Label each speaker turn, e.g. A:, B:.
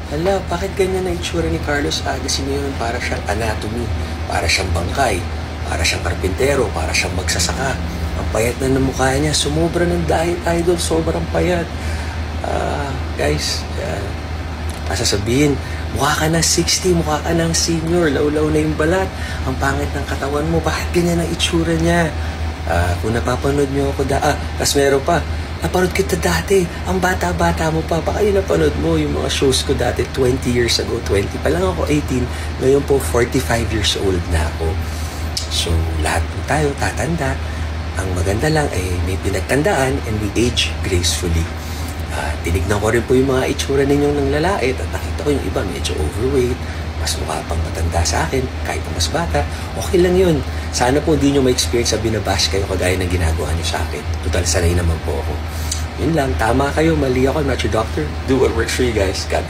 A: Hala, bakit ganyan na itsura ni Carlos Agasin ngayon? Para siyang anatomy, para siyang bangkay, para siyang karpintero, para siyang magsasaka. Ang payat na ng mukha niya, sumobra ng diet idol, sobrang payat. Guys, sasabihin, mukha ka ng 60, mukha ka ng senior, laulaw na yung balat, ang pangit ng katawan mo, bakit ganyan ang itsura niya? Kung napapanood niyo ako tas meron pa, napanood kita dati, ang bata-bata mo pa, baka yung napanood mo yung mga shows ko dati 20 years ago, 20 pa lang ako, 18, ngayon po 45 years old na ako. So, lahat po tayo tatanda. Ang maganda lang ay may pinagtandaan and we age gracefully. Tinignan ko rin po yung mga itsura ninyong nang lalait at nakita ko yung iba medyo overweight, mas mukha pang matanda sa akin, kahit mas bata, okay lang yun. Sana po hindi nyo ma-experience na binabash kayo kagaya ng ginagawa nyo sa akin. Total, sanay naman po ako. Yun lang, tama kayo, mali ako, I'm not your doctor. Do what works for you guys. God